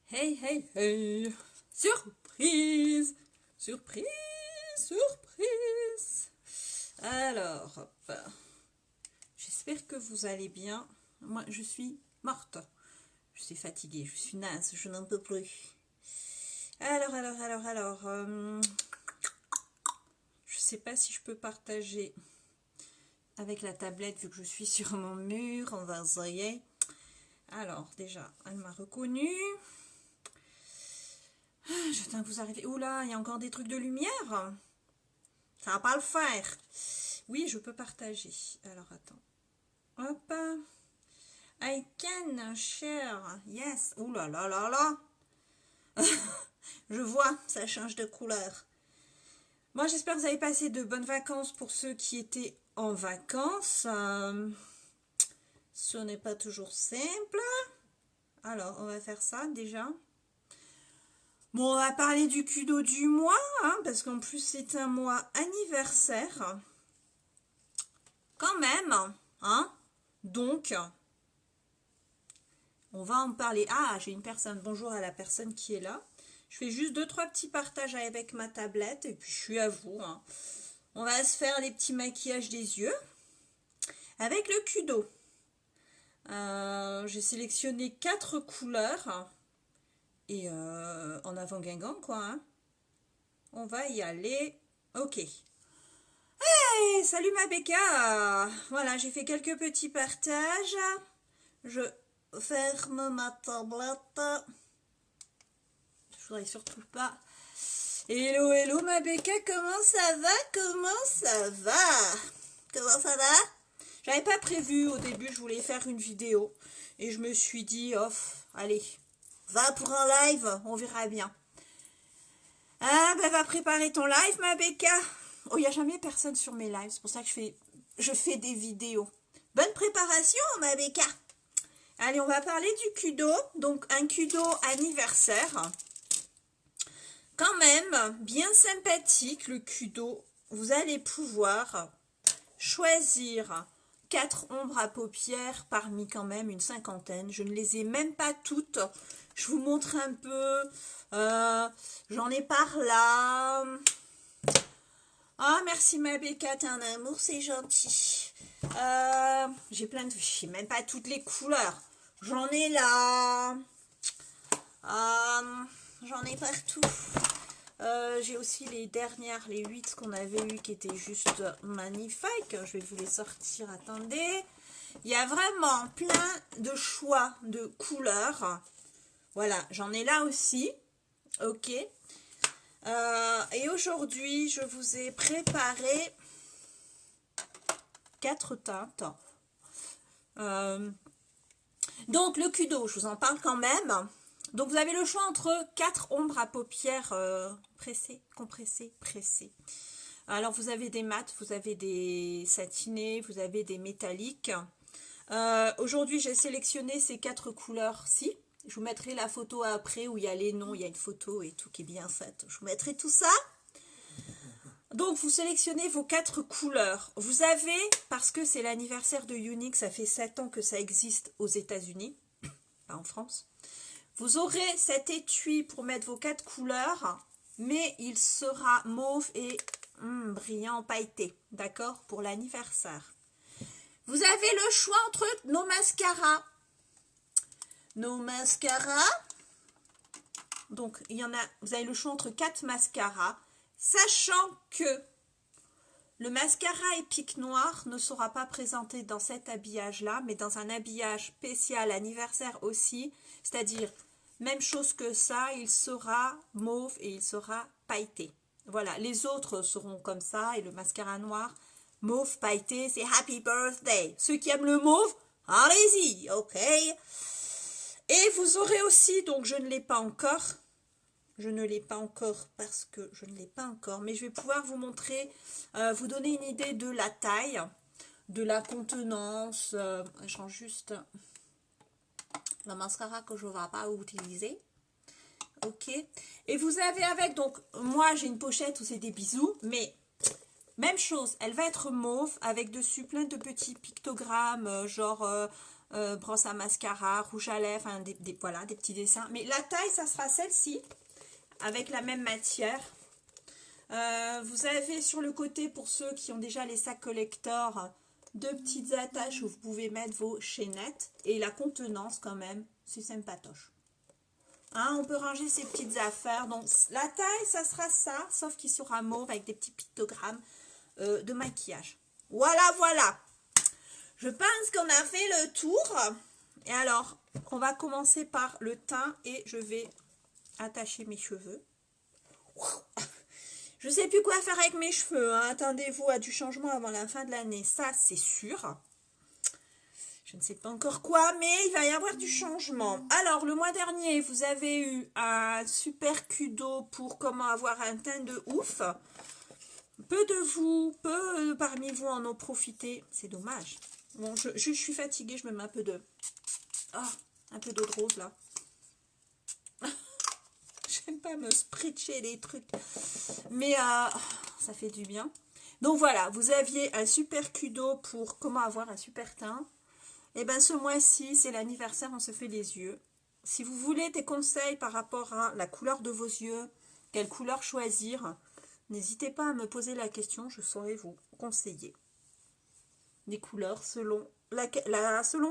Hey, hey, hey! Surprise! Surprise! Surprise! Alors, hop. J'espère que vous allez bien. Moi, je suis morte. Je suis fatiguée, je suis naze, je n'en peux plus. Alors. Je sais pas si je peux partager avec la tablette vu que je suis sur mon mur. On va essayer. Alors, déjà, elle m'a reconnue. J'attends que vous arrivez. Oula, il y a encore des trucs de lumière. Ça va pas le faire. Oui, je peux partager. Alors, attends. Hop. I can share. Yes. Oula là là là. Je vois, ça change de couleur. Moi, j'espère que vous avez passé de bonnes vacances pour ceux qui étaient en vacances. Ce n'est pas toujours simple. Alors, on va faire ça déjà. Bon, on va parler du kudo du mois, hein, parce qu'en plus c'est un mois anniversaire. Quand même, hein. Donc, on va en parler. Ah, j'ai une personne. Bonjour à la personne qui est là. Je fais juste 2-3 petits partages avec ma tablette et puis je suis à vous. Hein. On va se faire les petits maquillages des yeux avec le kudo. J'ai sélectionné 4 couleurs. Et en avant Guingamp, quoi. Hein. On va y aller. Ok. Hey, salut ma Becca. Voilà, j'ai fait quelques petits partages. Je ferme ma tablette. Je voudrais surtout pas. Hello, hello ma Becca, comment ça va? Comment ça va? Comment ça va? J'avais pas prévu au début, je voulais faire une vidéo. Et je me suis dit, off, allez, va pour un live, on verra bien. Ah, bah va préparer ton live, ma Becca. Oh, il n'y a jamais personne sur mes lives, c'est pour ça que je fais des vidéos. Bonne préparation, ma Becca. Allez, on va parler du kudo. Donc, un kudo anniversaire. Quand même, bien sympathique, le kudo. Vous allez pouvoir choisir 4 ombres à paupières parmi quand même une cinquantaine. Je ne les ai même pas toutes. Je vous montre un peu. J'en ai par là. Ah, merci ma Becca, t'es un amour, c'est gentil. J'ai plein de... Je sais même pas toutes les couleurs. J'en ai là. J'en ai partout. J'ai aussi les dernières, les 8 qu'on avait eues qui étaient juste magnifiques. Je vais vous les sortir, attendez. Il y a vraiment plein de choix de couleurs. Voilà, j'en ai là aussi. Ok. Et aujourd'hui, je vous ai préparé 4 teintes. Donc, le kudo, je vous en parle quand même. Donc, vous avez le choix entre 4 ombres à paupières pressées, compressées, pressées. Alors, vous avez des mats, vous avez des satinés, vous avez des métalliques. Aujourd'hui, j'ai sélectionné ces 4 couleurs-ci. Je vous mettrai la photo après où il y a les noms, il y a une photo et tout qui est bien faite. Je vous mettrai tout ça. Donc, vous sélectionnez vos 4 couleurs. Vous avez, parce que c'est l'anniversaire de Younique, ça fait 7 ans que ça existe aux États-Unis, pas en France. Vous aurez cet étui pour mettre vos 4 couleurs, mais il sera mauve et brillant pailleté, d'accord, pour l'anniversaire. Vous avez le choix entre nos mascaras. Nos mascaras, donc il y en a, vous avez le choix entre 4 mascaras, sachant que le mascara épique noir ne sera pas présenté dans cet habillage-là, mais dans un habillage spécial anniversaire aussi, c'est-à-dire même chose que ça, il sera mauve et il sera pailleté. Voilà, les autres seront comme ça, et le mascara noir, mauve pailleté, c'est Happy Birthday. Ceux qui aiment le mauve, allez-y, ok. Et vous aurez aussi, donc je ne l'ai pas encore, parce que je ne l'ai pas encore, mais je vais pouvoir vous montrer, vous donner une idée de la taille, de la contenance. Je change juste le mascara que je ne vais pas utiliser. Ok. Et vous avez avec, donc moi j'ai une pochette où c'est des bisous, mais même chose, elle va être mauve avec dessus plein de petits pictogrammes, genre brosse à mascara, rouge à lèvres, hein, voilà, des petits dessins. Mais la taille, ça sera celle-ci, avec la même matière. Vous avez sur le côté, pour ceux qui ont déjà les sacs collector, deux petites attaches où vous pouvez mettre vos chaînettes. Et la contenance quand même, c'est sympatoche. Hein, on peut ranger ses petites affaires. Donc la taille, ça sera ça, sauf qu'il sera mauve avec des petits pictogrammes de maquillage. Voilà, voilà. Je pense qu'on a fait le tour. Et alors, on va commencer par le teint et je vais attacher mes cheveux. Je ne sais plus quoi faire avec mes cheveux. Hein. Attendez-vous à du changement avant la fin de l'année. Ça, c'est sûr. Je ne sais pas encore quoi, mais il va y avoir du changement. Alors, le mois dernier, vous avez eu un super kudo pour comment avoir un teint de ouf. Peu parmi vous en ont profité. C'est dommage. Bon, je suis fatiguée, je me mets un peu de... Ah, un peu d'eau de rose, là. J'aime pas me spritcher les trucs. Mais ça fait du bien. Donc voilà, vous aviez un super kudo pour comment avoir un super teint. Et bien ce mois-ci, c'est l'anniversaire, on se fait les yeux. Si vous voulez des conseils par rapport à la couleur de vos yeux, quelle couleur choisir, n'hésitez pas à me poser la question, je saurai vous conseiller. Des couleurs selon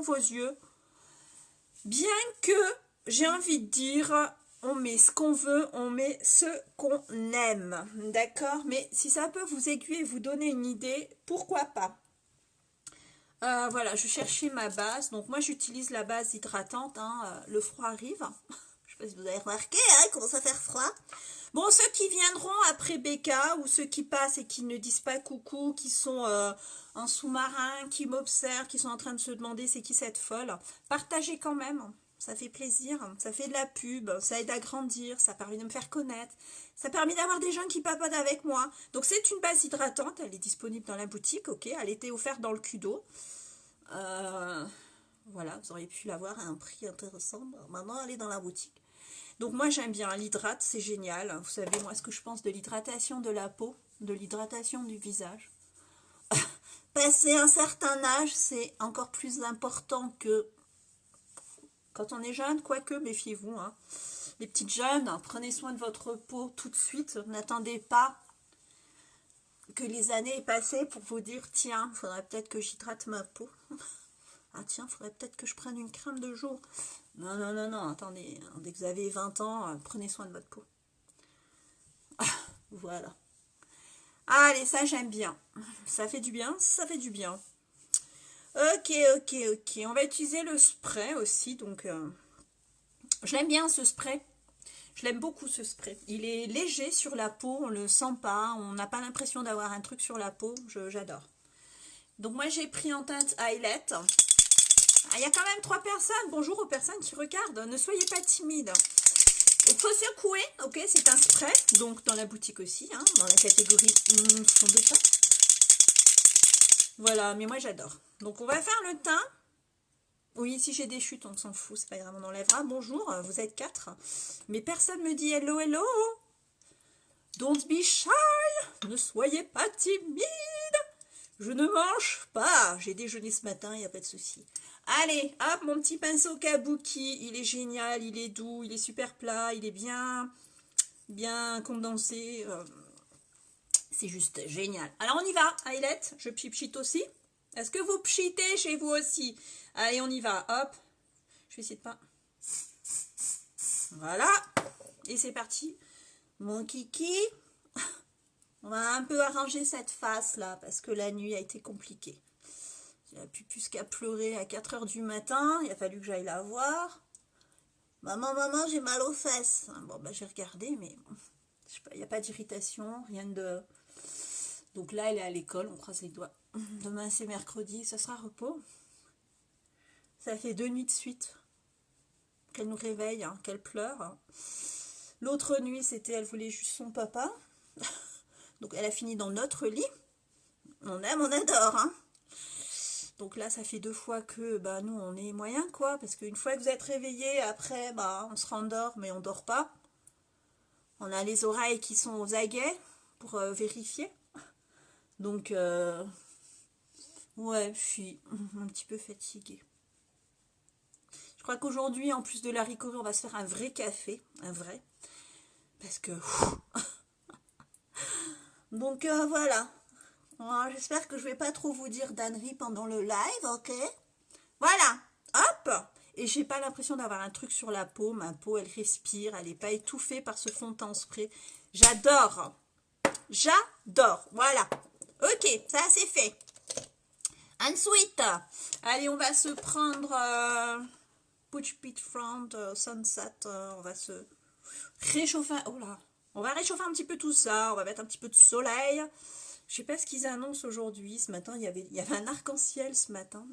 vos yeux. Bien que, j'ai envie de dire, on met ce qu'on veut, on met ce qu'on aime. D'accord? Mais si ça peut vous aiguiller et vous donner une idée, pourquoi pas? Voilà, je cherchais ma base. Donc moi j'utilise la base hydratante. Hein, le froid arrive. Je sais pas si vous avez remarqué, hein, il commence à faire froid. Bon, ceux qui viendront après Becca ou ceux qui passent et qui ne disent pas coucou, qui sont en sous-marin, qui m'observent, qui sont en train de se demander c'est qui cette folle, partagez quand même. Ça fait plaisir, ça fait de la pub, ça aide à grandir, ça permet de me faire connaître, ça permet d'avoir des gens qui papotent avec moi. Donc c'est une base hydratante, elle est disponible dans la boutique, ok, elle était offerte dans le kudo. Voilà, vous auriez pu l'avoir à un prix intéressant. Maintenant elle est dans la boutique. Donc moi j'aime bien l'hydrate, c'est génial. Vous savez moi ce que je pense de l'hydratation de la peau, de l'hydratation du visage. Passer un certain âge, c'est encore plus important que quand on est jeune, quoique, méfiez-vous. Hein. Les petites jeunes, prenez soin de votre peau tout de suite. N'attendez pas que les années aient passé pour vous dire, tiens, il faudrait peut-être que j'hydrate ma peau. Ah tiens, il faudrait peut-être que je prenne une crème de jour. Non, non, non, non, attendez. Dès que vous avez 20 ans, prenez soin de votre peau. Voilà. Allez, ça j'aime bien. Ça fait du bien, ça fait du bien. Ok, ok, ok. On va utiliser le spray aussi, donc... Je l'aime bien ce spray. Je l'aime beaucoup ce spray. Il est léger sur la peau, on le sent pas, on n'a pas l'impression d'avoir un truc sur la peau. J'adore. Donc moi j'ai pris en teinte Highlight. Il y a quand même 3 personnes. Bonjour aux personnes qui regardent. Ne soyez pas timides. Il faut secouer. Ok, c'est un spray. Donc dans la boutique aussi, hein, dans la catégorie fond de teint. Voilà, mais moi j'adore. Donc on va faire le teint. Oui, si j'ai des chutes, on s'en fout, c'est pas grave, on enlèvera. Bonjour, vous êtes 4. Mais personne me dit hello, hello. Don't be shy. Ne soyez pas timide. Je ne mange pas. J'ai déjeuné ce matin, il n'y a pas de souci. Allez, hop, mon petit pinceau kabuki. Il est génial, il est doux, il est super plat, il est bien condensé. C'est juste génial. Alors on y va, Ailette, je pchit aussi. Est-ce que vous pchitez chez vous aussi? Allez, on y va, hop. Je vais essayer de pas... Voilà. Et c'est parti. Mon kiki. On va un peu arranger cette face là, parce que la nuit a été compliquée. J'ai pu plus qu'à pleurer à 4 h du matin. Il a fallu que j'aille la voir. Maman, maman, j'ai mal aux fesses. Bon, bah j'ai regardé, mais je sais pas, il n'y a pas d'irritation, rien de... Donc là, elle est à l'école, on croise les doigts. Demain, c'est mercredi, ça sera repos. Ça fait 2 nuits de suite qu'elle nous réveille, hein, qu'elle pleure. Hein. L'autre nuit, c'était elle voulait juste son papa. Donc elle a fini dans notre lit. On aime, on adore. Hein. Donc là, ça fait 2 fois que bah, nous, on est moyen, quoi. Parce qu'une fois que vous êtes réveillé, après, bah, on se rendort, mais on dort pas. On a les oreilles qui sont aux aguets pour vérifier. Donc, ouais, je suis un petit peu fatiguée. crois qu'aujourd'hui, en plus de la ricorée, on va se faire un vrai café. Un vrai. Parce que... Donc voilà. J'espère que je vais pas trop vous dire d'âneries pendant le live, ok? Voilà. Hop. Et j'ai pas l'impression d'avoir un truc sur la peau. Ma peau, elle respire. Elle n'est pas étouffée par ce fond de teint spray. J'adore. J'adore. Voilà. Ok, ça c'est fait. Ensuite, allez, on va se prendre Push Pit Front Sunset. On va se réchauffer. Oh là. On va réchauffer un petit peu tout ça. On va mettre un petit peu de soleil. Je sais pas ce qu'ils annoncent aujourd'hui. Ce matin, il y avait un arc-en-ciel ce matin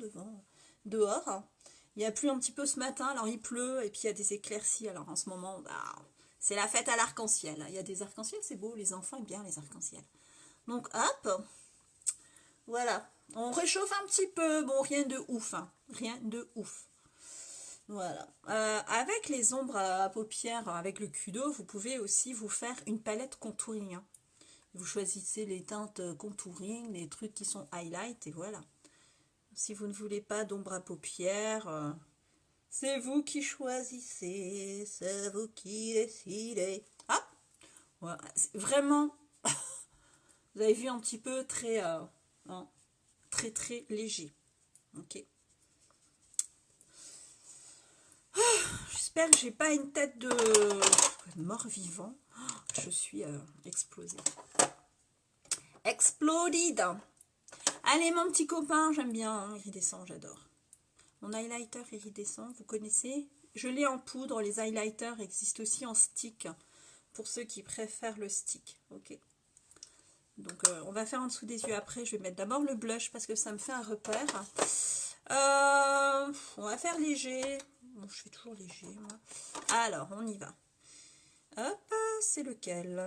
dehors. Il y a plu un petit peu ce matin, alors il pleut, et puis il y a des éclaircies. Alors en ce moment, bah, c'est la fête à l'arc-en-ciel. Il y a des arcs-en-ciel, c'est beau, les enfants aiment bien les arcs-en-ciel. Donc hop, voilà. On réchauffe un petit peu, bon, rien de ouf, hein. Rien de ouf. Voilà. Avec les ombres à paupières, avec le Kudo, vous pouvez aussi vous faire une palette contouring, hein. Vous choisissez les teintes contouring, les trucs qui sont highlight, et voilà. Si vous ne voulez pas d'ombre à paupières, c'est vous qui choisissez, c'est vous qui décidez. Ah, voilà. Vraiment, vous avez vu un petit peu très, hein, très léger. Ok. J'espère que j'ai pas une tête de mort-vivant. Je suis explosée. Exploded. Allez, mon petit copain, j'aime bien, hein, iridescent, j'adore. Mon highlighter iridescent, vous connaissez? Je l'ai en poudre, les highlighters existent aussi en stick, pour ceux qui préfèrent le stick. Ok. Donc, on va faire en dessous des yeux après. Je vais mettre d'abord le blush, parce que ça me fait un repère. On va faire léger. Bon, je fais toujours léger, moi. Alors, on y va. Hop, c'est lequel?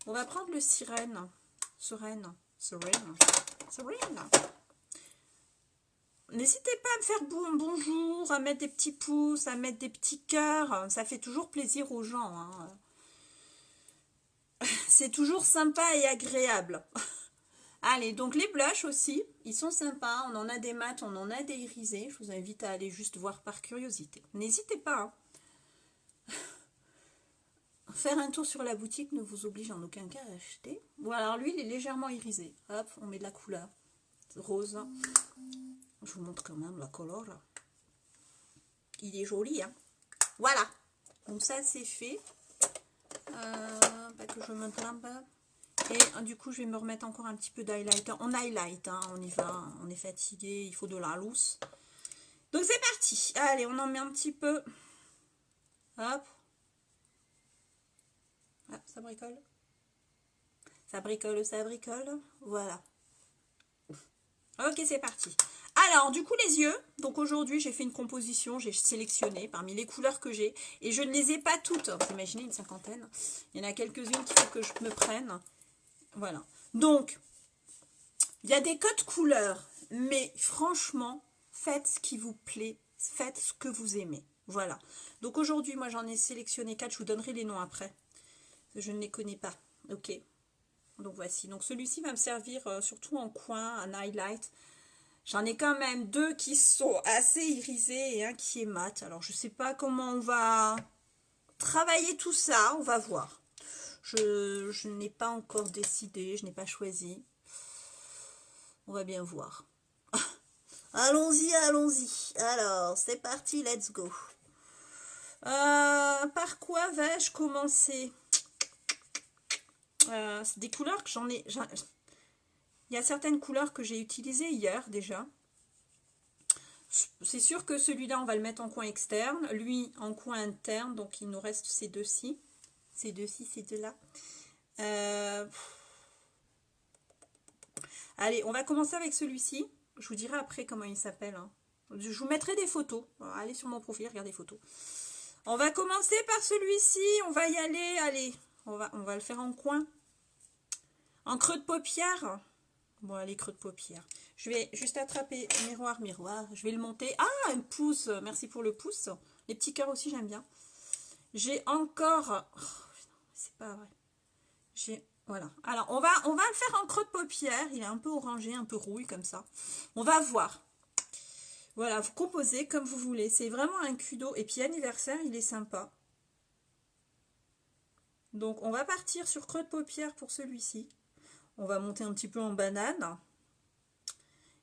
On va prendre le sirène. Sereine. N'hésitez pas à me faire bonjour, à mettre des petits pouces, à mettre des petits cœurs. Ça fait toujours plaisir aux gens, hein. C'est toujours sympa et agréable. Allez, donc les blushs aussi, ils sont sympas. On en a des mats, on en a des irisés. Je vous invite à aller juste voir par curiosité. N'hésitez pas, hein. Faire un tour sur la boutique ne vous oblige en aucun cas à acheter. Bon, alors lui, il est légèrement irisé. Hop, on met de la couleur rose. Je vous montre quand même la couleur. Il est joli, hein. Voilà. Donc ça, c'est fait. Pas que je me trompe. Et du coup, je vais me remettre encore un petit peu d'highlighter. On highlight, hein, on y va. On est fatigué, il faut de la lousse. Donc c'est parti. Allez, on en met un petit peu. Hop. Ah, ça bricole. Ça bricole, ça bricole. Voilà. Ok, c'est parti. Alors, du coup, les yeux. Donc aujourd'hui, j'ai fait une composition. J'ai sélectionné parmi les couleurs que j'ai. Et je ne les ai pas toutes. Vous imaginez une cinquantaine. Il y en a quelques-unes qu'il faut que je me prenne. Voilà. Donc, il y a des codes couleurs. Mais franchement, faites ce qui vous plaît. Faites ce que vous aimez. Voilà. Donc aujourd'hui, moi, j'en ai sélectionné 4. Je vous donnerai les noms après. Je ne les connais pas. Ok. Donc voici. Donc celui-ci va me servir surtout en coin, un highlight. J'en ai quand même 2 qui sont assez irisés et un qui est mat. Alors je ne sais pas comment on va travailler tout ça. On va voir. Je n'ai pas encore décidé. Je n'ai pas choisi. On va bien voir. Allons-y, allons-y. Alors, c'est parti, let's go. Par quoi vais-je commencer? C'est des couleurs que j'en ai... Il y a certaines couleurs que j'ai utilisées hier déjà. C'est sûr que celui-là, on va le mettre en coin externe. Lui, en coin interne. Donc, il nous reste ces deux-ci. Ces deux-ci, ces deux-là. Allez, on va commencer avec celui-ci. Je vous dirai après comment il s'appelle, hein. Je vous mettrai des photos. Alors, allez sur mon profil, regardez les photos. On va commencer par celui-ci. On va y aller. Allez, on va le faire en coin. En creux de paupière. Bon, allez, creux de paupière. Je vais juste attraper miroir. Je vais le monter. Ah, un pouce. Merci pour le pouce. Les petits cœurs aussi, j'aime bien. J'ai encore... Oh, c'est pas vrai. Voilà. Alors, on va le faire en creux de paupière. Il est un peu orangé, un peu rouille, comme ça. On va voir. Voilà, vous composez comme vous voulez. C'est vraiment un kudo. Et puis anniversaire, il est sympa. Donc on va partir sur creux de paupière pour celui-ci. On va monter un petit peu en banane.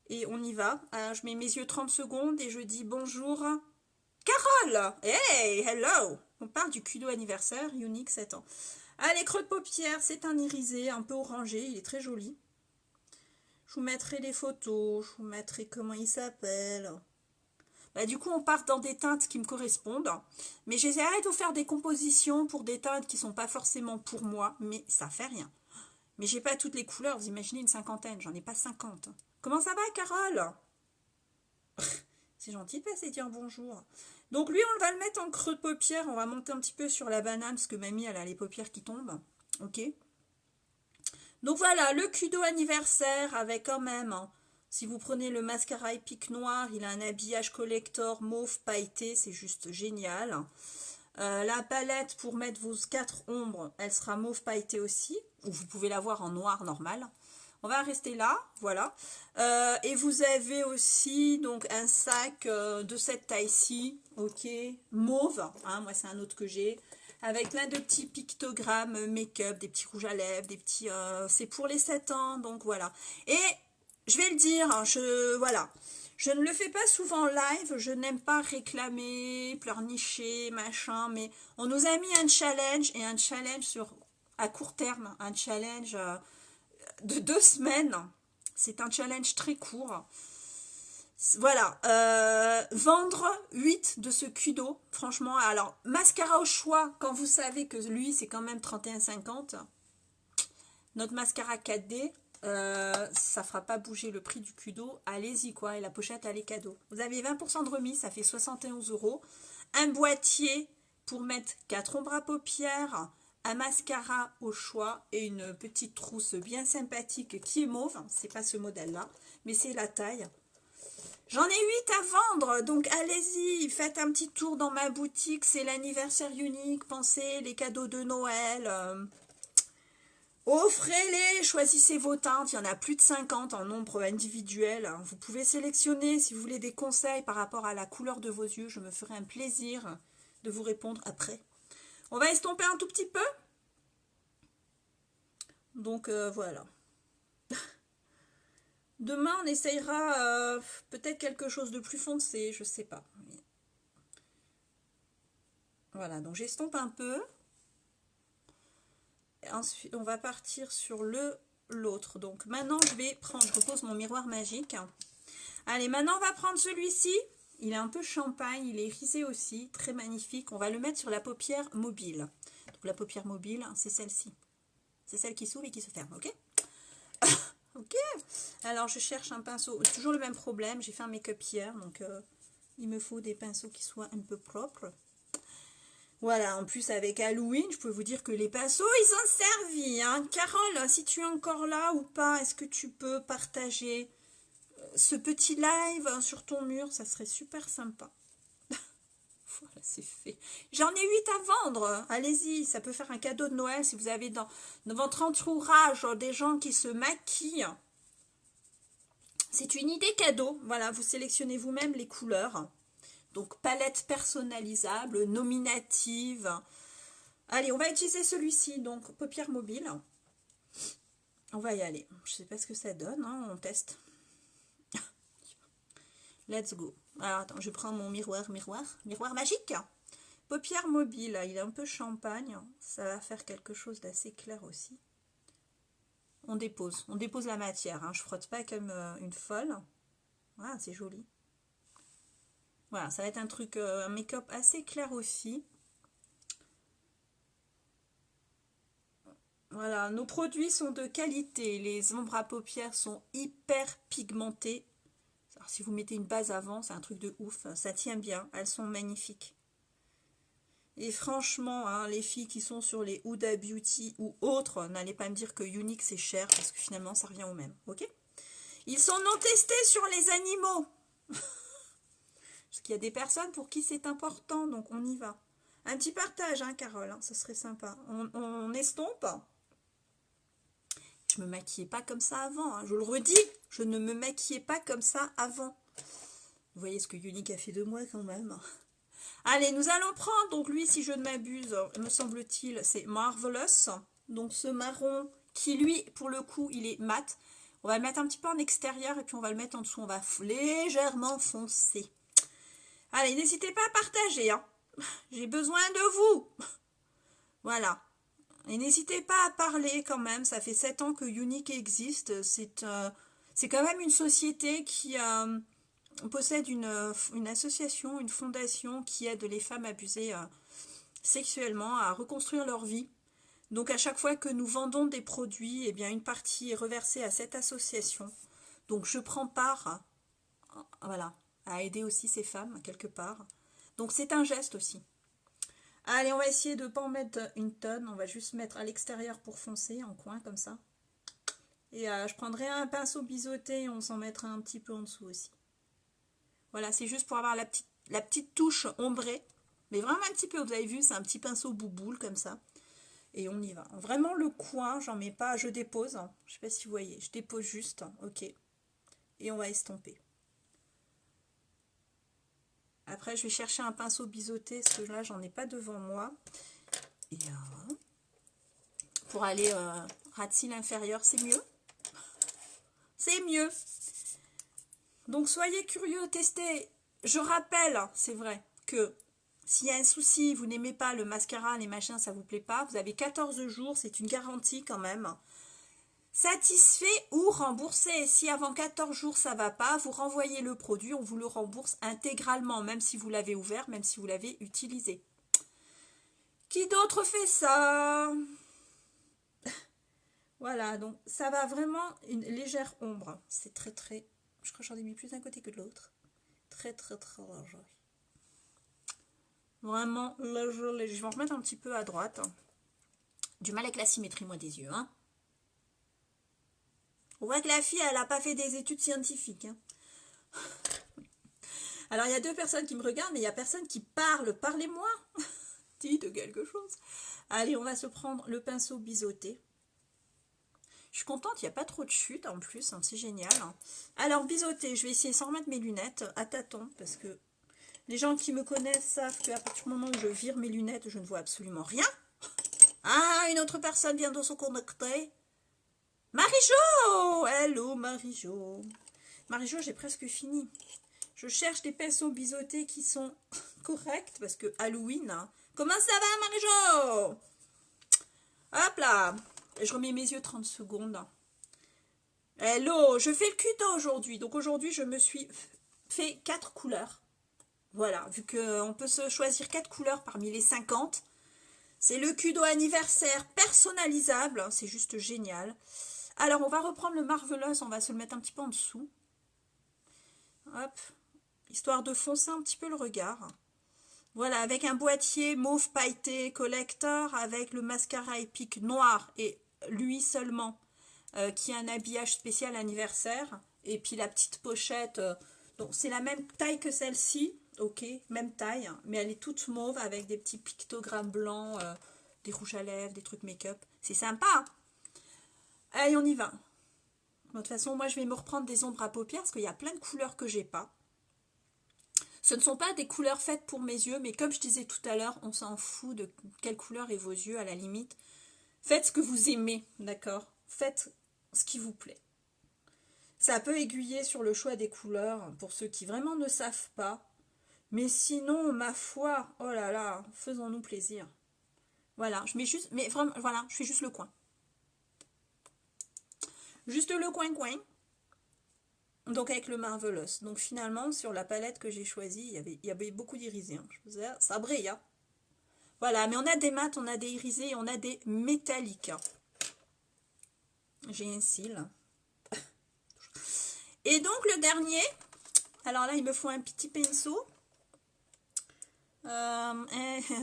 Et on y va. Alors, je mets mes yeux 30 secondes et je dis bonjour. Carole! Hey, hello! On parle du kudo anniversaire, unique 7 ans. Allez, creux de paupière, c'est un irisé un peu orangé, il est très joli. Je vous mettrai les photos, je vous mettrai comment il s'appelle. Bah, du coup, on part dans des teintes qui me correspondent. Mais j'essaierai de vous faire des compositions pour des teintes qui ne sont pas forcément pour moi, mais ça fait rien. Mais j'ai pas toutes les couleurs, vous imaginez une cinquantaine, j'en ai pas 50. Comment ça va, Carole? C'est gentil de passer dire bonjour. Donc lui, on va le mettre en creux de paupière. On va monter un petit peu sur la banane parce que mamie, elle a les paupières qui tombent. Ok. Donc voilà, le kudo anniversaire avec quand même, hein, si vous prenez le mascara épique noir, il a un habillage collector mauve pailleté. C'est juste génial. La palette pour mettre vos 4 ombres, elle sera mauve pailleté aussi. Ou vous pouvez l'avoir en noir normal. On va rester là, voilà. Et vous avez aussi donc un sac de cette taille-ci, ok, mauve, hein, moi c'est un autre que j'ai, avec plein de petits pictogrammes make-up, des petits rouges à lèvres, des petits, c'est pour les 7 ans, donc voilà. Et je vais le dire, hein, voilà, je ne le fais pas souvent en live, je n'aime pas réclamer, pleurnicher, machin, mais on nous a mis un challenge, et un challenge à court terme, un challenge de 2 semaines. C'est un challenge très court. Voilà, vendre 8 de ce kudo, franchement, alors, mascara au choix, quand vous savez que lui, c'est quand même 31,50, notre mascara 4D, ça fera pas bouger le prix du kudo, allez-y quoi, et la pochette, elle est cadeau. Vous avez 20% de remise, ça fait 71 €, un boîtier pour mettre 4 ombres à paupières, un mascara au choix et une petite trousse bien sympathique qui est mauve, c'est pas ce modèle-là, mais c'est la taille. J'en ai 8 à vendre, donc allez-y, faites un petit tour dans ma boutique, c'est l'anniversaire unique, pensez les cadeaux de Noël, offrez-les, choisissez vos teintes, il y en a plus de 50 en nombre individuel, vous pouvez sélectionner si vous voulez des conseils par rapport à la couleur de vos yeux, je me ferai un plaisir de vous répondre après. On va estomper un tout petit peu. Donc voilà. Demain, on essayera peut-être quelque chose de plus foncé, je sais pas. Voilà, donc j'estompe un peu. Et ensuite, on va partir sur l'autre. Donc maintenant, je repose mon miroir magique. Allez, maintenant, on va prendre celui-ci. Il est un peu champagne, il est irisé aussi, très magnifique. On va le mettre sur la paupière mobile. Donc la paupière mobile, c'est celle-ci. C'est celle qui s'ouvre et qui se ferme, ok? Ok. Alors, je cherche un pinceau. Toujours le même problème. J'ai fait un make-up hier, donc il me faut des pinceaux qui soient un peu propres. Voilà, en plus avec Halloween, je peux vous dire que les pinceaux, ils ont servi. Hein. Carole, si tu es encore là ou pas, est-ce que tu peux partager ce petit live sur ton mur? Ça serait super sympa. Voilà, c'est fait. J'en ai 8 à vendre. Allez-y, ça peut faire un cadeau de Noël si vous avez dans votre entourage des gens qui se maquillent. C'est une idée cadeau. Voilà, vous sélectionnez vous-même les couleurs. Donc, palette personnalisable, nominative. Allez, on va utiliser celui-ci. Donc, paupière mobile. On va y aller. Je ne sais pas ce que ça donne. Hein, on teste. Let's go. Alors, attends, je prends mon miroir magique. Paupière mobile. Il est un peu champagne. Ça va faire quelque chose d'assez clair aussi. On dépose la matière. Hein. Je frotte pas comme une folle. Voilà, c'est joli. Voilà, ça va être un truc, un make-up assez clair aussi. Voilà, nos produits sont de qualité. Les ombres à paupières sont hyper pigmentées. Alors, si vous mettez une base avant, c'est un truc de ouf. Ça tient bien, elles sont magnifiques. Et franchement, hein, les filles qui sont sur les Huda Beauty ou autres, n'allez pas me dire que Unique c'est cher, parce que finalement ça revient au même, ok? Ils sont non testés sur les animaux. Parce qu'il y a des personnes pour qui c'est important, donc on y va. Un petit partage, hein, Carole, hein, ce serait sympa. On estompe. Je me maquillais pas comme ça avant, hein. Je le redis, je ne me maquillais pas comme ça avant. Vous voyez ce que Unique a fait de moi quand même. Allez, nous allons prendre, donc lui, si je ne m'abuse, me semble-t-il, c'est Marvelous. Donc ce marron qui, lui, pour le coup, il est mat. On va le mettre un petit peu en extérieur et puis on va le mettre en dessous. On va légèrement foncer. Allez, n'hésitez pas à partager. Hein. J'ai besoin de vous. Voilà. Et n'hésitez pas à parler quand même. Ça fait 7 ans que Unique existe. C'est quand même une société qui possède une association, une fondation qui aide les femmes abusées sexuellement à reconstruire leur vie. Donc à chaque fois que nous vendons des produits, eh bien une partie est reversée à cette association. Donc je prends part, voilà, à aider aussi ces femmes quelque part. Donc c'est un geste aussi. Allez, on va essayer de ne pas en mettre une tonne. On va juste mettre à l'extérieur pour foncer en coin comme ça. Et je prendrai un pinceau biseauté et on s'en mettra un petit peu en dessous aussi. Voilà, c'est juste pour avoir la petite touche ombrée. Mais vraiment un petit peu, vous avez vu, c'est un petit pinceau bouboule comme ça. Et on y va. Vraiment le coin, j'en mets pas, je dépose. Je sais pas si vous voyez, je dépose juste. Ok. Et on va estomper. Après, je vais chercher un pinceau biseauté, parce que là, j'en ai pas devant moi. Et pour aller ras de cils inférieur, c'est mieux. C'est mieux. Donc, soyez curieux, testez. Je rappelle, c'est vrai, que s'il y a un souci, vous n'aimez pas le mascara, les machins, ça vous plaît pas, vous avez 14 jours, c'est une garantie quand même. Satisfait ou remboursé. Si avant 14 jours ça va pas, vous renvoyez le produit, on vous le rembourse intégralement, même si vous l'avez ouvert, même si vous l'avez utilisé. Qui d'autre fait ça? Voilà, donc ça va vraiment une légère ombre. C'est très très... Je crois que j'en ai mis plus d'un côté que de l'autre. Très très très léger. Vraiment léger. Je vais en remettre un petit peu à droite. Du mal avec la symétrie, moi, des yeux, hein. On voit que la fille, elle n'a pas fait des études scientifiques. Hein. Alors, il y a 2 personnes qui me regardent, mais il n'y a personne qui parle. Parlez-moi. Dites quelque chose. Allez, on va se prendre le pinceau biseauté. Je suis contente, il n'y a pas trop de chute en plus. Hein, c'est génial. Hein. Alors, biseauté, je vais essayer sans remettre mes lunettes à tâtons, parce que les gens qui me connaissent savent qu'à partir du moment où je vire mes lunettes, je ne vois absolument rien. Ah, une autre personne vient de se connecter. Marie-Jo! Hello Marie-Jo. Marie-Jo, j'ai presque fini. Je cherche des pinceaux biseautés qui sont corrects parce que Halloween. Hein. Comment ça va Marie-Jo? Hop là. Et je remets mes yeux 30 secondes. Hello, je fais le cuto aujourd'hui. Donc aujourd'hui, je me suis fait 4 couleurs. Voilà, vu qu'on peut se choisir 4 couleurs parmi les 50. C'est le cudo anniversaire personnalisable. C'est juste génial. Alors, on va reprendre le Marvelous, on va se le mettre un petit peu en dessous. Hop, histoire de foncer un petit peu le regard. Voilà, avec un boîtier mauve pailleté collector, avec le mascara épique noir et lui seulement, qui a un habillage spécial anniversaire. Et puis la petite pochette, donc c'est la même taille que celle-ci, ok, même taille, mais elle est toute mauve avec des petits pictogrammes blancs, des rouges à lèvres, des trucs make-up. C'est sympa, hein. Allez, on y va. De toute façon, moi, je vais me reprendre des ombres à paupières parce qu'il y a plein de couleurs que j'ai pas. Ce ne sont pas des couleurs faites pour mes yeux, mais comme je disais tout à l'heure, on s'en fout de quelle couleur est vos yeux à la limite. Faites ce que vous aimez, d'accord? Faites ce qui vous plaît. Ça peut aiguiller sur le choix des couleurs pour ceux qui vraiment ne savent pas. Mais sinon, ma foi, oh là là, faisons-nous plaisir. Voilà, je mets juste, mais vraiment, voilà, je fais juste le coin. Juste le coin-coin. Donc avec le Marvelous. Donc finalement, sur la palette que j'ai choisie, il y avait beaucoup d'irisés. Hein. Je vous disais, ça brille. Hein. Voilà, mais on a des mats, on a des irisés et on a des métalliques. J'ai un cil. Et donc le dernier, alors là, il me faut un petit pinceau. Un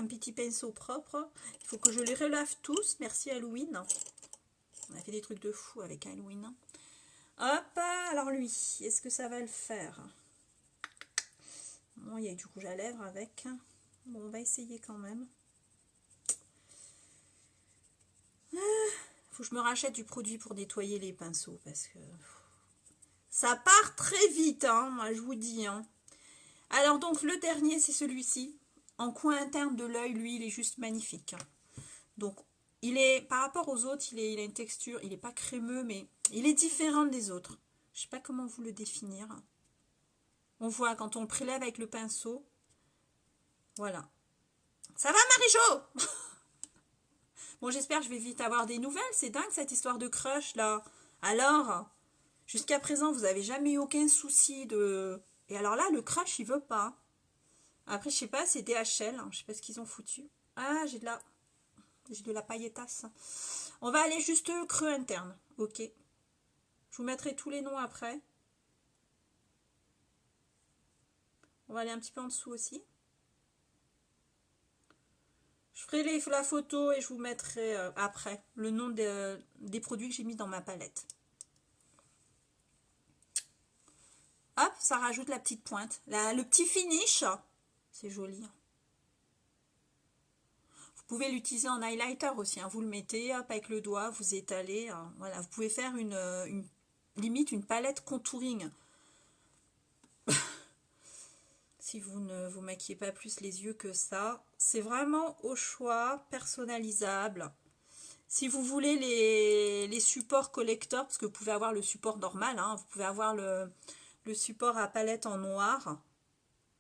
petit pinceau propre. Il faut que je les relave tous. Merci Halloween. On a fait des trucs de fou avec Halloween. Hop, alors lui, est-ce que ça va le faire? Bon, il y a du rouge à lèvres avec. Bon, on va essayer quand même. Faut que je me rachète du produit pour nettoyer les pinceaux parce que ça part très vite, hein, moi je vous dis. Hein. Alors donc le dernier, c'est celui-ci. En coin interne de l'œil, lui, il est juste magnifique. Donc il est, par rapport aux autres, il a une texture, il n'est pas crémeux, mais il est différent des autres. Je ne sais pas comment vous le définir. On voit quand on le prélève avec le pinceau. Voilà. Ça va, Marie-Jo? Bon, j'espère que je vais vite avoir des nouvelles. C'est dingue cette histoire de crush là. Alors, jusqu'à présent, vous n'avez jamais eu aucun souci de... Et alors là, le crush, il veut pas. Après, je sais pas, c'est DHL. Hein. Je sais pas ce qu'ils ont foutu. Ah, j'ai de la pailletasse. On va aller juste creux interne. Ok. Je vous mettrai tous les noms après. On va aller un petit peu en dessous aussi. Je ferai la photo et je vous mettrai après le nom des produits que j'ai mis dans ma palette. Hop, ça rajoute la petite pointe. Le petit finish, c'est joli. Vous pouvez l'utiliser en highlighter aussi. Hein. Vous le mettez hop, avec le doigt, vous étalez. Hein. Voilà, vous pouvez faire limite une palette contouring. Si vous ne vous maquillez pas plus les yeux que ça. C'est vraiment au choix, personnalisable. Si vous voulez les supports collector, parce que vous pouvez avoir le support normal, hein, vous pouvez avoir le support à palette en noir.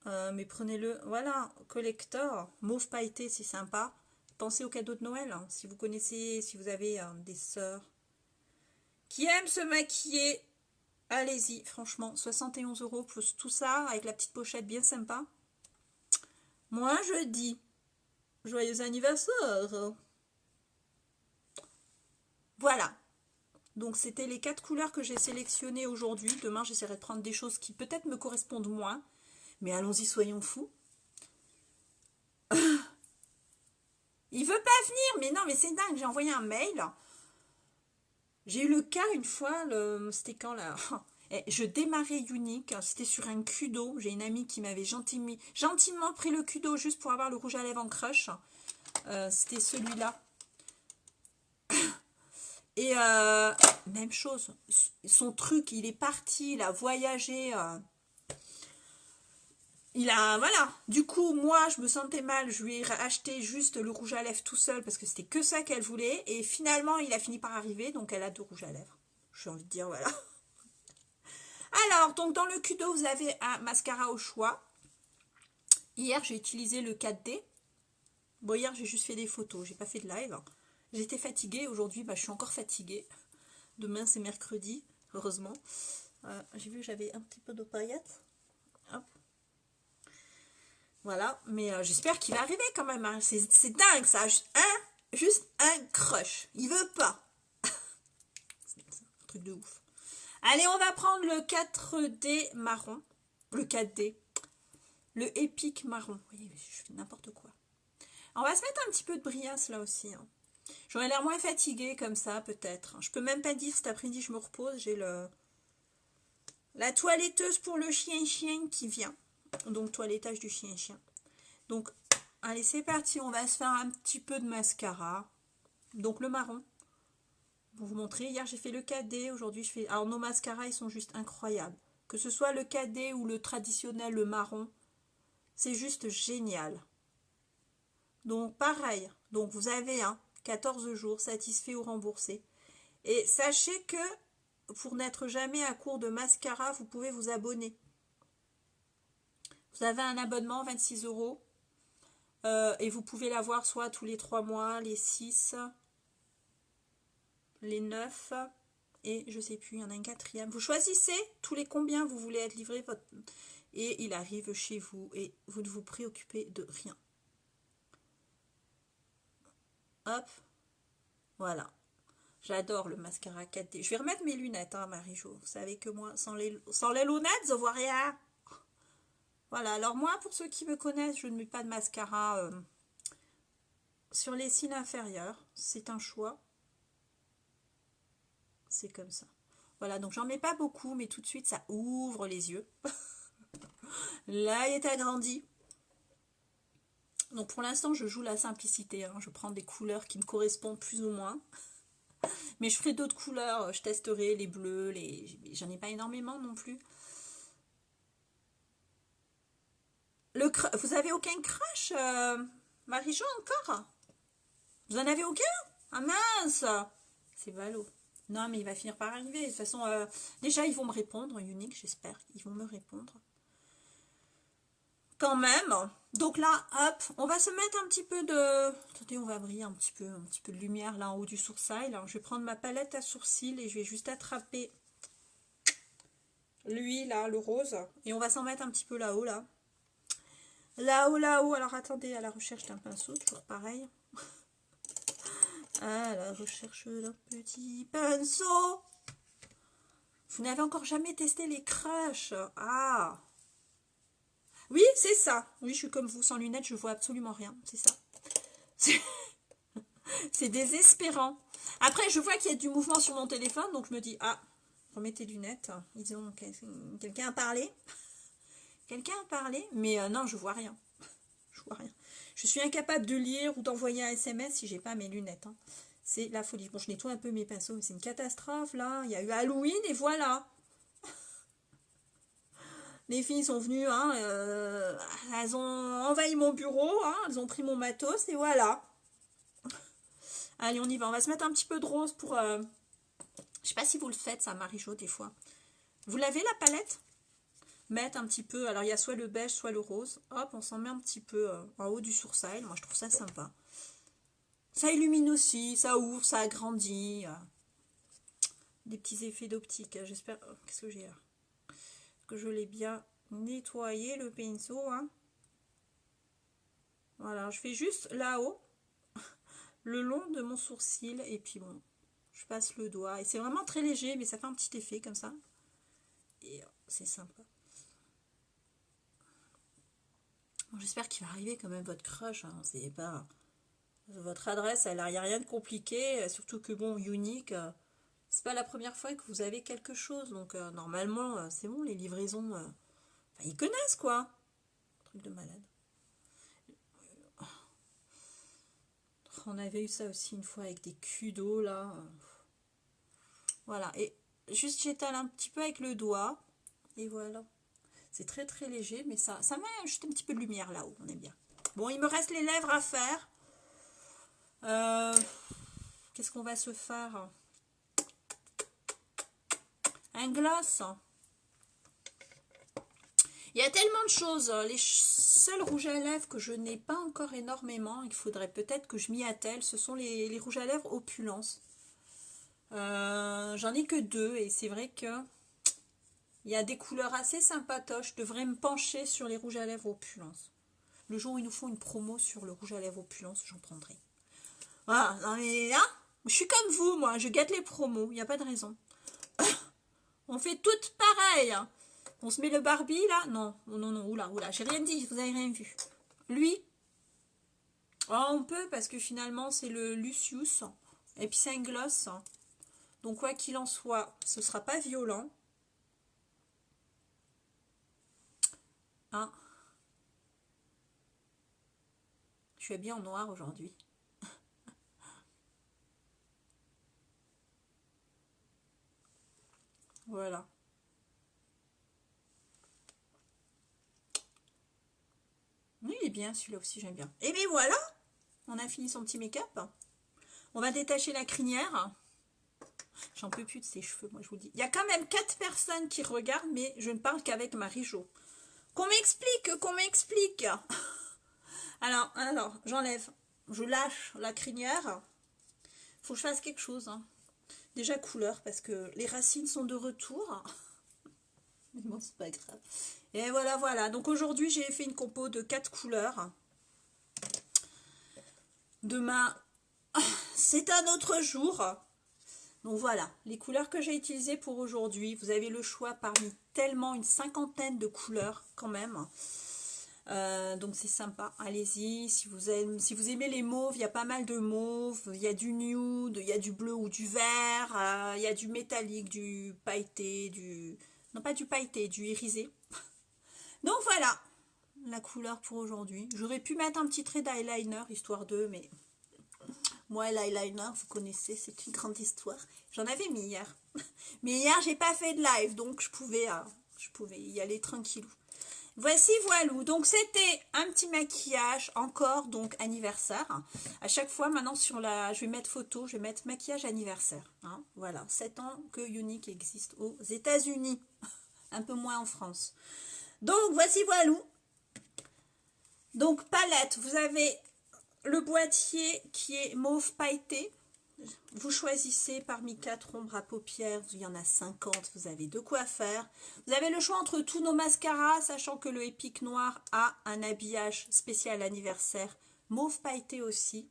Mais prenez-le, voilà, collector, mauve pailleté, c'est sympa. Pensez au cadeau de Noël, hein, si vous connaissez, si vous avez des sœurs qui aiment se maquiller. Allez-y, franchement, 71 € plus tout ça, avec la petite pochette bien sympa. Moi, je dis, joyeux anniversaire. Voilà. Donc, c'était les 4 couleurs que j'ai sélectionnées aujourd'hui. Demain, j'essaierai de prendre des choses qui peut-être me correspondent moins. Mais allons-y, soyons fous. Il veut pas venir, mais non, mais c'est dingue. J'ai envoyé un mail. J'ai eu le cas une fois, c'était quand là? Je démarrais Unique, c'était sur un Kudo. J'ai une amie qui m'avait gentiment pris le Kudo juste pour avoir le rouge à lèvres en crush. C'était celui-là. Et même chose, son truc, il est parti, il a voyagé. Voilà. Du coup, moi, je me sentais mal. Je lui ai acheté juste le rouge à lèvres tout seul parce que c'était que ça qu'elle voulait. Et finalement, il a fini par arriver. Donc, elle a 2 rouges à lèvres. J'ai envie de dire, voilà. Alors, donc, dans le Kudo, vous avez un mascara au choix. Hier, j'ai utilisé le 4D. Bon, hier, j'ai juste fait des photos. J'ai pas fait de live. J'étais fatiguée. Aujourd'hui, je suis encore fatiguée. Demain, c'est mercredi. Heureusement. J'ai vu que j'avais un petit peu de paillettes. Hop. Voilà, mais j'espère qu'il va arriver quand même. Hein. C'est dingue ça. Juste un crush. Il veut pas. C'est un truc de ouf. Allez, on va prendre le 4D marron. Le 4D. Le épique marron. Oui, je fais n'importe quoi. On va se mettre un petit peu de brillasse là aussi. Hein. J'aurais l'air moins fatiguée comme ça peut-être. Je peux même pas dire cet après-midi je me repose. J'ai la toiletteuse pour le chien qui vient. Donc toilettage du chien. Donc allez c'est parti, on va se faire un petit peu de mascara. Donc le marron. Pour vous montrer, hier j'ai fait le 4D, aujourd'hui je fais... Alors nos mascaras ils sont juste incroyables. Que ce soit le 4D ou le traditionnel, le marron, c'est juste génial. Donc pareil, donc vous avez 14 jours satisfait ou remboursé. Et sachez que pour n'être jamais à court de mascara, vous pouvez vous abonner. Vous avez un abonnement 26 €. Et vous pouvez l'avoir soit tous les 3 mois, les 6, les 9 et je sais plus, il y en a un 4e. Vous choisissez tous les combien vous voulez être livré et il arrive chez vous et vous ne vous préoccupez de rien. Hop, voilà. J'adore le mascara 4D. Je vais remettre mes lunettes, Marie-Jo. Vous savez que moi, sans les lunettes, je vois rien. Voilà, alors moi, pour ceux qui me connaissent, je ne mets pas de mascara sur les cils inférieurs. C'est un choix. C'est comme ça. Voilà, donc j'en mets pas beaucoup, mais tout de suite, ça ouvre les yeux. Là, il est agrandi. Donc pour l'instant, je joue la simplicité. Je prends des couleurs qui me correspondent plus ou moins. Mais je ferai d'autres couleurs. Je testerai les bleus, j'en ai pas énormément non plus. Vous avez aucun crush, Marie-Jo, encore? Vous en avez aucun? Ah mince! C'est ballot. Non, mais il va finir par arriver. De toute façon, déjà, ils vont me répondre, Unique, j'espère. Ils vont me répondre. Quand même. Donc là, hop, on va se mettre un petit peu de... Attendez, on va briller un petit peu de lumière là en haut du sourcil. Alors, je vais prendre ma palette à sourcils et je vais juste attraper lui, là, le rose. Et on va s'en mettre un petit peu là-haut, là. Là-haut, là-haut. Alors, attendez, à la recherche d'un pinceau, toujours pareil. À la recherche d'un petit pinceau. Vous n'avez encore jamais testé les crushs? Ah! Oui, c'est ça. Oui, je suis comme vous, sans lunettes, je vois absolument rien. C'est ça. C'est désespérant. Après, je vois qu'il y a du mouvement sur mon téléphone, donc je me dis, ah, remets tes lunettes. Ils ont quelqu'un a parlé. Quelqu'un a parlé, mais non, je vois rien. Je vois rien. Je suis incapable de lire ou d'envoyer un SMS si j'ai pas mes lunettes. Hein. C'est la folie. Bon, je nettoie un peu mes pinceaux, mais c'est une catastrophe, là. Il y a eu Halloween, et voilà. Les filles sont venues, hein, elles ont envahi mon bureau, hein, elles ont pris mon matos, et voilà. Allez, on y va. On va se mettre un petit peu de rose pour... Je sais pas si vous le faites, ça, Marie-Jo, des fois. Vous l'avez, la palette? Mettre un petit peu... Alors, il y a soit le beige, soit le rose. Hop, on s'en met un petit peu en haut du sourcil. Moi, je trouve ça sympa. Ça illumine aussi, ça ouvre, ça agrandit. Des petits effets d'optique. J'espère... Qu'est-ce que j'ai là? Que je l'ai bien nettoyé, le pinceau. Hein. Voilà, je fais juste là-haut, le long de mon sourcil. Et puis bon, je passe le doigt. Et c'est vraiment très léger, mais ça fait un petit effet comme ça. Et c'est sympa. Bon, j'espère qu'il va arriver quand même votre crush. Hein. C'est pas... Votre adresse, il n'y a rien de compliqué. Surtout que bon, Unique... c'est pas la première fois que vous avez quelque chose. Donc normalement, c'est bon, les livraisons... ils connaissent quoi. Truc de malade. On avait eu ça aussi une fois avec des culs d'eau là. Voilà. Et juste j'étale un petit peu avec le doigt. Et voilà. C'est très très léger. Mais ça met juste un petit peu de lumière là-haut. On aime bien. Bon, il me reste les lèvres à faire. Qu'est-ce qu'on va se faire? Un gloss. Il y a tellement de choses. Les seuls rouges à lèvres que je n'ai pas encore énormément, il faudrait peut-être que je m'y attelle, ce sont les rouges à lèvres Opulence. J'en ai que 2 et c'est vrai que il y a des couleurs assez sympatoches. Je devrais me pencher sur les rouges à lèvres Opulence. Le jour où ils nous font une promo sur le rouge à lèvres Opulence, j'en prendrai. Voilà, non mais là, je suis comme vous, moi, je gâte les promos, il n'y a pas de raison. On fait toutes pareilles. On se met le Barbie là? Non, non, non, oula, j'ai rien dit, vous avez rien vu. Lui, oh, on peut parce que finalement c'est le Lucius. Et puis c'est un gloss. Donc quoi qu'il en soit, ce sera pas violent. Hein? Je suis habillée en noir aujourd'hui. Voilà. Oui, il est bien, celui-là aussi, j'aime bien. Et bien voilà, on a fini son petit make-up. On va détacher la crinière. J'en peux plus de ses cheveux, moi je vous le dis. Il y a quand même 4 personnes qui regardent, mais je ne parle qu'avec Marie-Jo. Qu'on m'explique. Alors, j'enlève. Je lâche la crinière. Faut que je fasse quelque chose. Hein. Déjà couleur, parce que les racines sont de retour. Mais bon, c'est pas grave. Et voilà. Donc aujourd'hui, j'ai fait une compo de 4 couleurs. Demain, c'est un autre jour. Donc voilà, les couleurs que j'ai utilisées pour aujourd'hui. Vous avez le choix parmi tellement une 50aine de couleurs quand même. Donc c'est sympa, allez-y. Si vous aimez les mauves, il y a pas mal de mauves. Il y a du nude, il y a du bleu ou du vert. Il y a du métallique, du pailleté, non pas du pailleté, du irisé. Donc voilà, la couleur pour aujourd'hui. J'aurais pu mettre un petit trait d'eyeliner, histoire de, mais... Moi, l'eyeliner, vous connaissez, c'est une grande histoire. J'en avais mis hier. Mais hier, j'ai pas fait de live, donc je pouvais y aller tranquillou. Voici voilou, donc c'était un petit maquillage encore, donc anniversaire. À chaque fois maintenant sur la, je vais mettre photo, je vais mettre maquillage anniversaire. Hein. Voilà, 7 ans que Younique existe aux États-Unis, un peu moins en France. Donc voici voilou. Donc palette, vous avez le boîtier qui est mauve pailleté. Vous choisissez parmi 4 ombres à paupières, il y en a 50, vous avez de quoi faire. Vous avez le choix entre tous nos mascaras, sachant que le Epic Noir a un habillage spécial anniversaire, mauve pailleté aussi.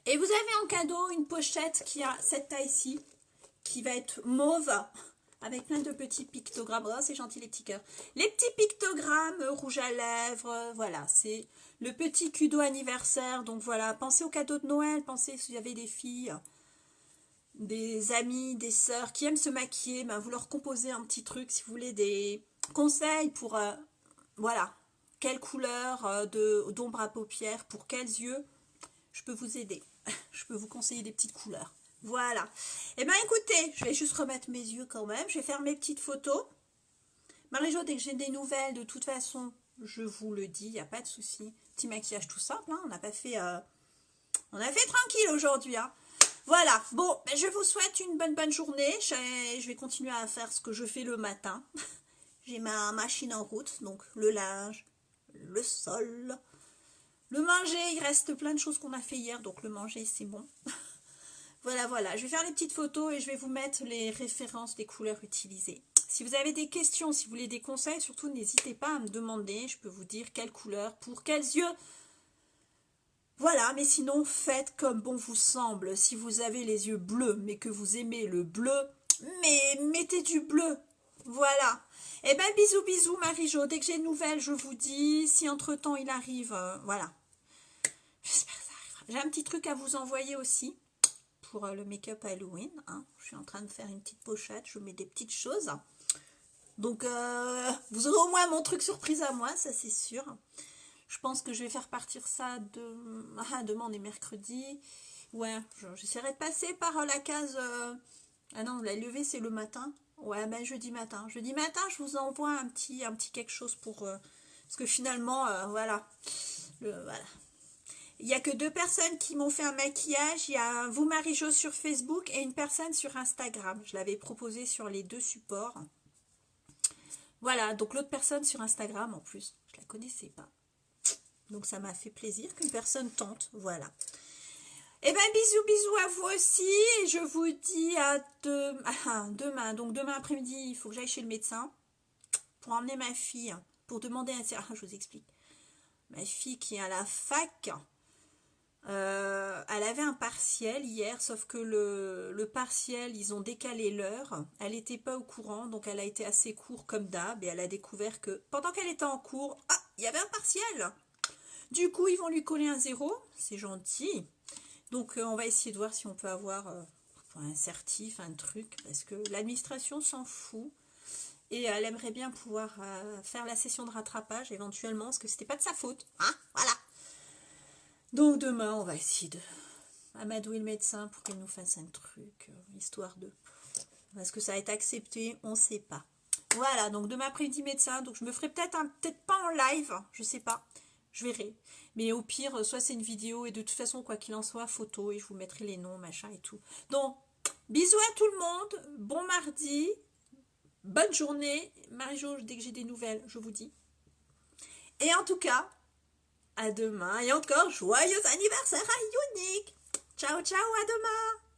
Et vous avez en cadeau une pochette qui a cette taille-ci, qui va être mauve, avec plein de petits pictogrammes. Oh, c'est gentil les petits cœurs. Les petits pictogrammes, rouge à lèvres, voilà, c'est le petit cadeau anniversaire. Donc voilà, pensez au cadeau de Noël, pensez s'il y avait des filles, des amis, des sœurs qui aiment se maquiller, ben vous leur composez un petit truc si vous voulez des conseils pour, voilà, quelle couleur d'ombre à paupières, pour quels yeux, je peux vous aider. Je peux vous conseiller des petites couleurs. Voilà. Et bien écoutez, je vais juste remettre mes yeux quand même. Je vais faire mes petites photos. Marie-Jo, dès que j'ai des nouvelles, de toute façon, je vous le dis, il n'y a pas de souci. Petit maquillage tout simple, hein. On n'a pas fait... on a fait tranquille aujourd'hui. Hein. Voilà. Bon, ben, je vous souhaite une bonne journée. Je vais continuer à faire ce que je fais le matin. J'ai ma machine en route, donc le linge, le sol, le manger. Il reste plein de choses qu'on a fait hier, donc le manger, c'est bon. Voilà, je vais faire les petites photos et je vais vous mettre les références des couleurs utilisées. Si vous avez des questions, si vous voulez des conseils, surtout n'hésitez pas à me demander. Je peux vous dire quelle couleur, pour quels yeux. Voilà, mais sinon, faites comme bon vous semble. Si vous avez les yeux bleus, mais que vous aimez le bleu, mais mettez du bleu. Voilà. Eh ben, bisous, Marie-Jo. Dès que j'ai de nouvelles, je vous dis. Si entre-temps, il arrive, voilà. J'espère que ça arrivera. J'ai un petit truc à vous envoyer aussi. Pour le make-up Halloween. Hein. Je suis en train de faire une petite pochette. Je mets des petites choses. Donc, vous aurez au moins mon truc surprise à moi. Ça, c'est sûr. Je pense que je vais faire partir ça demain, on est mercredi. Ouais, j'essaierai de passer par la case... Ah non, la levée, c'est le matin. Ouais, ben jeudi matin. Jeudi matin, je vous envoie un petit quelque chose pour... parce que finalement, voilà. Voilà. Il n'y a que 2 personnes qui m'ont fait un maquillage. Il y a vous, Marie-Jo, sur Facebook et une personne sur Instagram. Je l'avais proposé sur les 2 supports. Voilà, donc l'autre personne sur Instagram, en plus, je ne la connaissais pas. Donc ça m'a fait plaisir qu'une personne tente. Voilà. Et bien, bisous à vous aussi. Et je vous dis à demain. Donc demain après-midi, il faut que j'aille chez le médecin pour emmener ma fille. Pour demander un... je vous explique. Ma fille qui est à la fac... elle avait un partiel hier, sauf que le partiel, ils ont décalé l'heure. Elle n'était pas au courant, donc elle a été assez court comme d'hab. Et elle a découvert que pendant qu'elle était en cours, il y avait un partiel. Du coup, ils vont lui coller un 0. C'est gentil. Donc, on va essayer de voir si on peut avoir un certif, un truc. Parce que l'administration s'en fout. Et elle aimerait bien pouvoir faire la session de rattrapage éventuellement, parce que c'était pas de sa faute. Hein, voilà. Donc demain, on va essayer de amadouer le médecin pour qu'il nous fasse un truc, histoire de... Est-ce que ça va être accepté? On ne sait pas. Voilà, donc demain après-midi médecin, donc je me ferai peut-être pas en live, je sais pas, je verrai. Mais au pire, soit c'est une vidéo et de toute façon, quoi qu'il en soit, photo et je vous mettrai les noms, machin et tout. Donc, bisous à tout le monde, bon mardi, bonne journée. Marie-Jo, dès que j'ai des nouvelles, je vous dis. Et en tout cas... à demain et encore joyeux anniversaire à Younique. Ciao, ciao, à demain.